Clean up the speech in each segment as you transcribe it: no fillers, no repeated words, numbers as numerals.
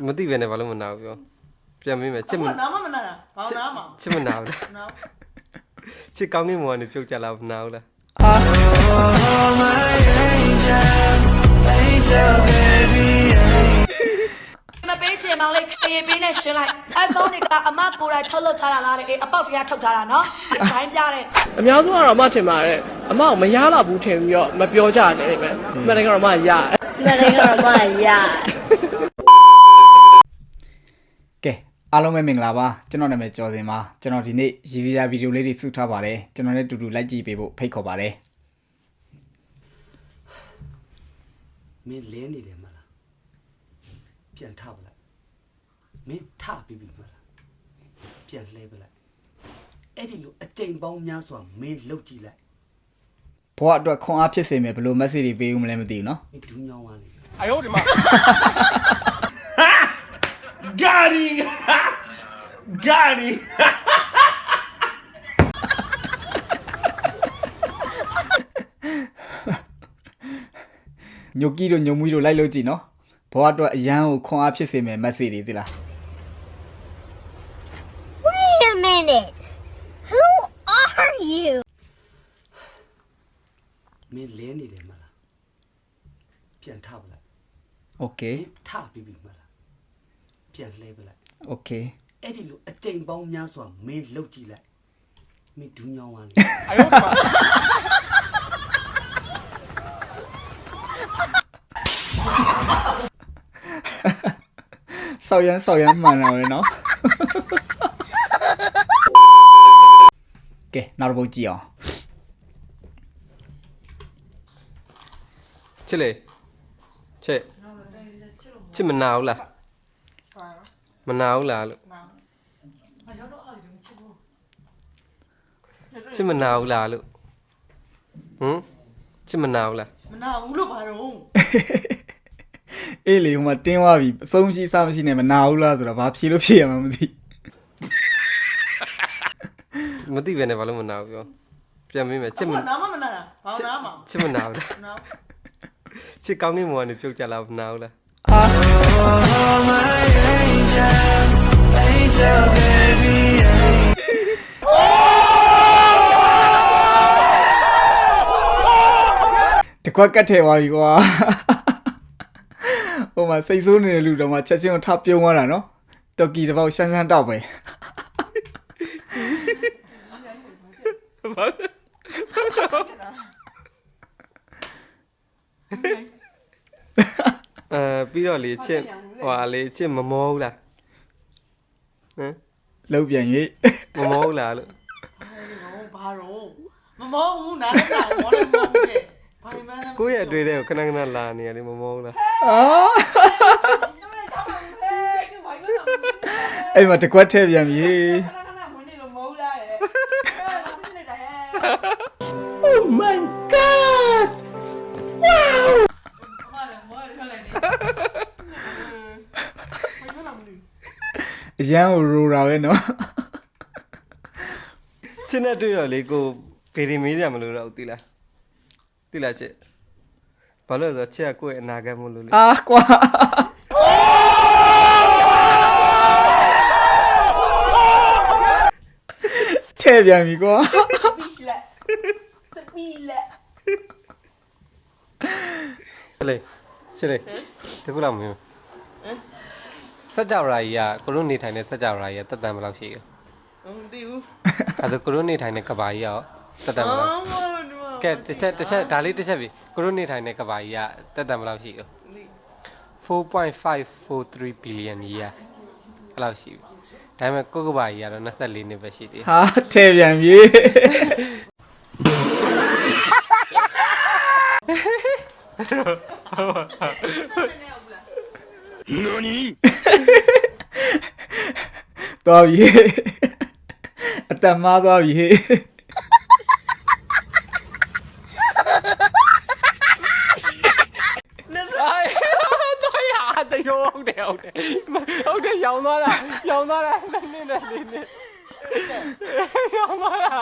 မသိပဲနဲ့ဘာလို့မနာဘူးပြောပြန်မေးမယ်ချစ်မနာမမနာတာဘာနာမှာချစ်မနာဘူးချစ်ကောင်းကင်မောင်ကနေပြုတ်ကြလာမနာဘူးလားမပေးချင်မောင်လေးခေပေးနဲ့ရှင်းလိုက် iPhone တွေကအမကိုယ်တိုင်ထုတ်လုပ်ထားတာလားတဲ့အပေါက်တရားထုတ်ထားတာနော်အတိုင်းပြတဲ့အများစုကတော့အမထင်ပါတယ်အမကိုမရလာဘူးထင်ပြီးတော့မပြောကြတယ်ပဲမှန်တယ်ကတော့အမရမှန်တယ်ကတော့အမရကဲအားလုံးပဲမင်္ဂလာပါကျွန်တော်နာမည်ကျော်စင်ပါကျွန်တော်ဒီနေ့ရည်စရာဗီဒီယိုလေးတွေစုထားပါတယ်ကျွန်တော်နဲ့တူတူလိုက်ကြည့်ပေးဖို့ဖိတ်ခေါ်ပါတယ်မင်းလင်းနေတယ်မလားပြန်ထပလိုက်မင်းထပြီးပြီမလားပြန်လှဲပလိုက်အဲ့ဒီလိုအကြိမ်ပေါင်းများစွာမင်းလှုပ်ကြည့်လိုက်ဘဝအတွက်ခွန်အားဖြစ်စေမယ်ဘယ်လို message တွေပေးဦးမလဲမသိဘူးเนาะဒူးညောင်းသွားနေ哎呦我的妈咖喱咖喱ညိုကီတို့ညုံမွေးတို့လိုက်လို့ကြည့်เนาะဘဝအတွက်အရန်ကိုခွန်အားဖြစ်စေမယ် message တွေသိလား Wait a minute Who are you မင်းလင်းနေတယ်မလားပြန်ထပလိုက် Okay ထပြီးပြီမလားပြန်လှဲပလိုက် Okay အဲ့ဒီလိုအကြိမ်ပေါင်းများစွာမင်းလှုပ်ကြည့်လိုက်မင်းဒူးညောင်းသွားနေ哎呦我的妈ဆောက်ရမ်းမှန်တာပဲเนาะကဲနောက်တစ်ပုတ်ကြည့်အောင်ချစ်လေချစ်မနာဘူးလားမနာဘူးလားလို့ချစ်မနာဘူးလားလို့ချစ်မနာဘူးလားမနာဘူးလို့ဘာတော့အေးလေဟိုမှာတင်းသွားပြီအဆုံးရှိစမရှိနဲ့မနာဘူးလားဆိုတော့ဘာဖြေလို့ဖြေရမှာမသိမသိပဲနဲ့ဘာလို့မနာဘူးပြောပြန်မေးမယ်ချစ်နာမမနာတာဘာနာမှာချစ်မနာဘူးလားချစ်ကောင်းကင်မောင်ကနေပြုတ်ကြလာမနာဘူးလားတကွက်ကတ်ထဲသွားပြီကွာဟိုမှာစိတ်ဆိုးနေတဲ့လူတော့မှချက်ချင်းကိုထပြုံးသွားတာနော်တော်ကီတစ်ပေါက်ရှမ်းတောက်ပဲပြီးတော့လေချစ်ဟွာလေချစ်မမောဘူးလားလောက်ပြန်၍မမောဘူးလားလို့ဘာတော့မမောဘူးနားလည်းမောလည်းမောဘူးတဲ့ဘာမှမကိုယ့်ရဲ့အတွေ့အကြုံခဏခဏလာနေရလေမမောဘူးလားအဲ့မှာတကွက်ထဲပြန်ပြီOh my god Wow အရန်ကိုရိုတာပဲနော်ချစ်နဲ့တွေ့တော့လေကိုဗေဒီမေးကြမလို့တော့သိလားချစ်ဘာလို့လဲဆိုတော့ချစ်ကကိုယ့်ရဲ့အနာဂတ်မို့လို့လေကွာထဲပြန်ပြီကွာစပီလက်ချစ်လေတကူလာမင်းစကြဝဠာကြီးကကိုရုနေထိုင်တဲ့စကြဝဠာကြီးကတက်တန်ဘယ်လောက်ရှိလဲမသိဘူးအဲ့ဒါကိုရုနေထိုင်တဲ့ကဘာကြီးရောတက်တန်ဘယ်လောက်ကဲတစ်ချက်ဒါလေးတစ်ချက်ပြီကိုရုနေထိုင်တဲ့ကဘာကြီးကတက်တန်ဘယ်လောက်ရှိလဲ4.543 billion year အဲ့လောက်ရှိပြီဒါပေမဲ့ကိုကဘာကြီးကတော့24နှစ်ပဲရှိသေးတယ်ဟာထဲပြန်ပြီ何သွားပြီအတမသွားပြီဟုတ်တယ်ရောင်းသွားတာနင်းနေရောင်းသွားတာ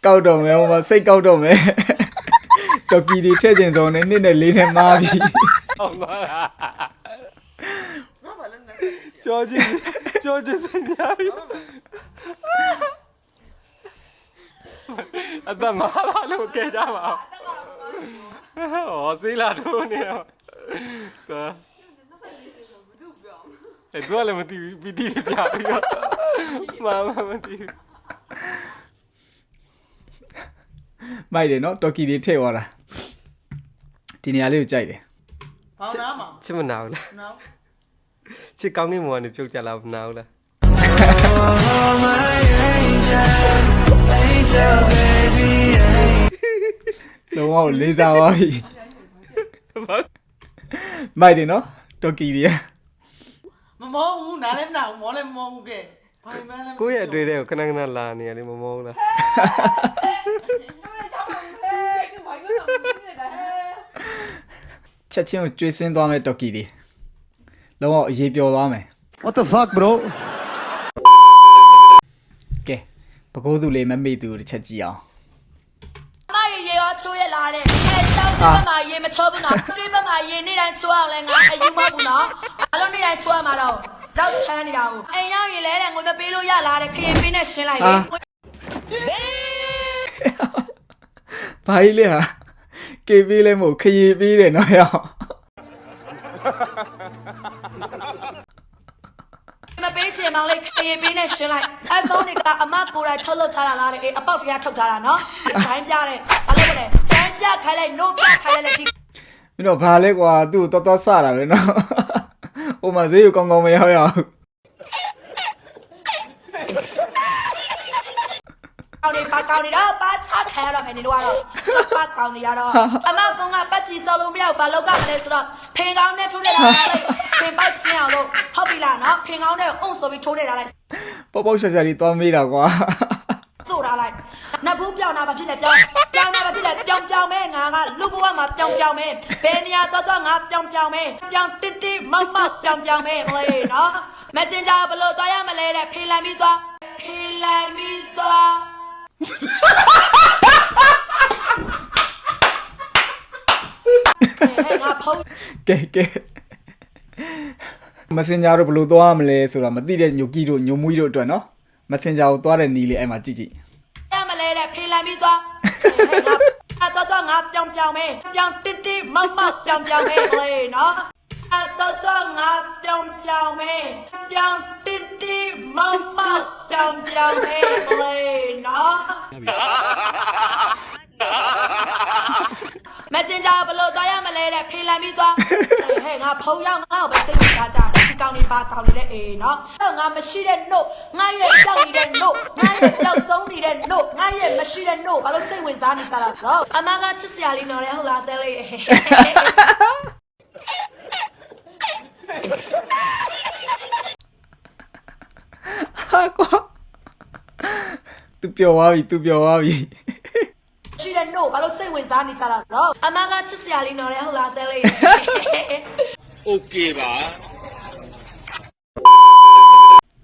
ကောက်တော့မယ်ဟိုမှာစိတ်ကောက်တော့မယ်တော်ကီတွေထည့်ကျင်စုံနဲ့2နဲ့4နဲ့မားပြီရောင်းသွားတာ ပြောချင်စညာပြီအသက်မလာလို့ကြကြပါဟောစီလာတို့နေတော့အဲ့တော့လည်းမသိဘူးပီတီပြပြီးတော့မသိဘူး မိုက်တယ်နော်တော်ကီတွေထည့်သွားတာဒီနေရာလေးကိုကြိုက်တယ် ဘာနာမှာ ချစ်မနာဘူးလား နော် ချစ်ကောင်းကင်မော်ကနေပြုတ်ကြလာမနာဘူးလား လုံးဝလေးစားပါပြီမိုက်တယ်နော်တော်ကီတွေ မမောဘူးနားလည်းမနာဘူးမောလည်းမမောဘူးကဲဘာမှလည်း ကိုယ့်ရဲ့အတွေ့အကြုံခဏခဏလာနေရတယ်မမောဘူးလား ချက်ချင်းကိုကျွေးစင်းသွားမယ်တော်ကီတွေလုံးဝအရေးပျော်သွားမယ် What the fuck bro ကဲပကိုးစုလေးမမေ့သူတစ်ချက်ကြည့်အောင် အမရေရောချိုးရလာတယ်အဲတောင်းဒီဘက်မှာရေမချိုးဘူးနော်ဒီဘက်မှာရေနေတိုင်းချိုးအောင်လဲငါအယူမဟုတ်ဘူးနော်အားလုံးနေတိုင်းချိုးရမှာတော့တော့ချမ်းနေတာကိုအိမ်ရောက်ရေလဲတဲ့ငွေမပေးလို့ရလာတယ်ခရင်ပေးနဲ့ရှင်းလိုက်လေ ဘာကြီးလဲဟာကေပေးလဲမို့ခရီးပေးတယ်နော်ရော မပေးချင်မောင်လေးခရင်ပေးနဲ့ရှင်းလိုက် iPhone တွေကအမကိုယ်တိုင်ထုတ်လုပ်ထားတာလားတဲ့အပေါက်တရားထုတ်ထားတာနော်ချိုင်းပြတယ်ဘာလို့လဲချိုင်းပြခိုင်းလိုက် no ပြခိုင်းလိုက်ဒီ မင်းတို့ဘာလဲကွာသူ့ကိုတော်စတာပဲနော်ဟိုမှာဈေးကိုကောင်းကောင်းမရောက်ရအောင် ကောင်းနေပါကောင်းနေတော့ပါချခံရတော့မယ်နေတော့ပါကောင်းနေရတော့အမဖုန်းကပတ်ချီစော်လုံးမရောက်ဘာလောက်ကမလဲဆိုတော့ဖင်ကောင်းနဲ့ထိုးနေတာလိုက်ဖင်ပိုက်ကျင်းအောင်လို့ဟုတ်ပြီလားနော်ဖင်ကောင်းနဲ့အုံဆိုပြီးထိုးနေတာလိုက် ပေါက်ပေါက်ရှာရှာလေးသွားမေးတာကွာ စိုးထားလိုက်နဘူးပြောင်းတာဘာဖြစ်လဲပြောင်းတာဘာဖြစ်လဲပြောင်းမဲငါကလူဘဝမှာပြောင်းမဲဘယ်နေရာတော့ငါပြောင်းမဲပြောင်းတစ်တိမောက်မောက်ပြောင်းမဲဟေးနော် Messenger ဘလို့သွားရမလဲတဲ့ဖေးလိုက်ပြီးသွားငါဖုန်း ကဲမစင်ဂျာတို့ဘယ်လိုသွားမလဲဆိုတာမသိတဲ့ညိုကီတို့ညိုမွီးတို့အတွက်နော်မစင်ဂျာကိုသွားတဲ့နီးလေးအဲ့မှာကြည့် ရမလဲတဲ့ဖေးလိုက်ပြီးသွားငါတော့ငါပြောင်းမဲပြောင်းတစ်တိမောက်မောက်ပြောင်းမဲဟေးနော်တော့ငါပြောင်းမဲပြောင်းတစ်တိမောက်မောက်ပြောင်းမဲဟေးနော် Messenger ဘလို့သွားရမလဲတဲ့ဖေးလိုက်ပြီးသွားဟဲ့ငါဖုန်းရောက်ငါ့ကိုပဲစိတ်ဝင်စားကြတယ်ဒီကောင်လေးပါကောင်လေးတဲ့အေးနော်ငါမရှိတဲ့ no ငါရဲ့ကြောက်နေတဲ့ no ငါရဲ့ကြောက်ဆုံးနေတဲ့ no ငါရဲ့မရှိတဲ့ no ဘာလို့စိတ်ဝင်စားနေကြတာတော့အမကချစ်စရာလေးနော်လေဟုတ်လားတဲလေး ဟာကွာသူပျော်သွားပြီ ရှိတဲ့ no ဘာလို့စိတ်ဝင်စားနေကြတာတော့အမကချစ်စရာလေးနော်လေဟုတ်လားတဲလေး Okay ပါ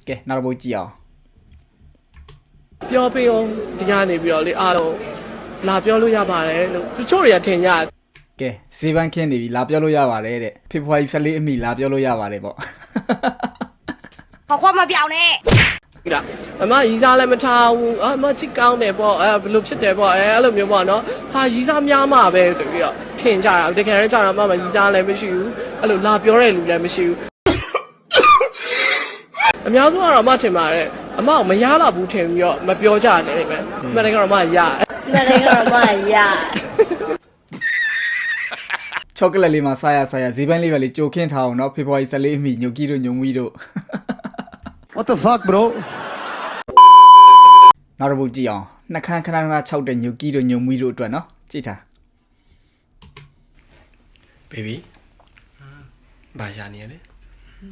ကဲနောက်တစ်ပုတ်ကြည့်အောင် ပြောပေးအောင်ဒီကနေပြီးတော့လေအားလုံးလာပြောလို့ရပါတယ်လို့တချို့တွေကထင်ကြတယ် ကဲဈေးပန်းခင်းနေပြီလာပြောလို့ရပါတယ်တဲ့ဖေဖော်ဝါရီ14အမိလာပြောလို့ရပါတယ်ပေါ့ 好话没表呢。 ဒီလားအမရီစားလည်းမထားဘူးအမချစ်ကောင်းတယ်ပေါ့ဘယ်လိုဖြစ်တယ်ပေါ့အဲ့လိုမျိုးပေါ့နော်ဟာရီစားများမှာပဲဆိုပြီးတော့ထင်ကြတာတကယ်တမ်းကျတော့အမရီစားလည်းမရှိဘူးအဲ့လိုလာပြောတဲ့လူလည်းမရှိဘူးအများစုကတော့အမထင်ပါတယ်အမကိုမရလာဘူးထင်ပြီးတော့မပြောကြတယ်ပဲအမှန်တကယ်တော့အမရ 那那个嘛呀， ချောကလက်လေးမှာစားရဈေးပန်းလေးပဲလေးကြိုခင်းထားအောင်နော်ဖေဖော်ဝါရီ14အမိညိုကီတို့ညုံမွီတို့ What the fuck bro နောက်တစ်ပုတ်ကြည့်အောင်နှခမ်းခဏ6တဲ့ညိုကီတို့ညုံမွီတို့အတွက်နော်ကြည့်ထား baby ဘာရှာနေရလဲ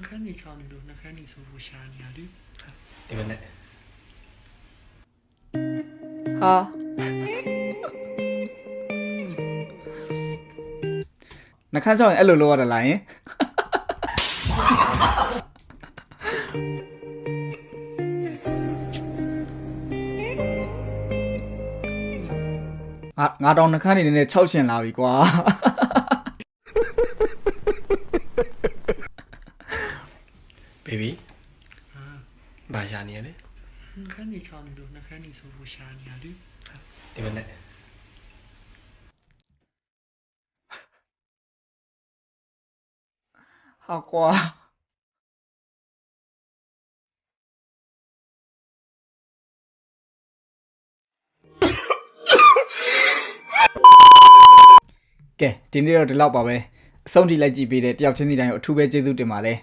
ခန်းနေချောင်းလို့နှခမ်းနေဆိုဖို့ရှာနေရတယ် ဒီမနေ့ ဟာနှခမ်းချောင်းရင်အဲ့လိုလုပ်ရတာလားယင်ငါတောင်နှခမ်းနေနေ6ရှင်လာပြီကွာ ဘ baby ဘာရှာနေရလဲ နှခမ်းနေချောင်းလို့နှခမ်းနေဆိုဖို့ရှာနေရလေ ဒီမနေ့ ဟာကွာကဲဒီနေ့တော့ဒီလောက်ပါပဲအဆုံးထိလိုက်ကြည့်ပေးတဲ့တယောက်ချင်းစီတိုင်းကိုအထူးပဲကျေးဇူးတင်ပါတယ်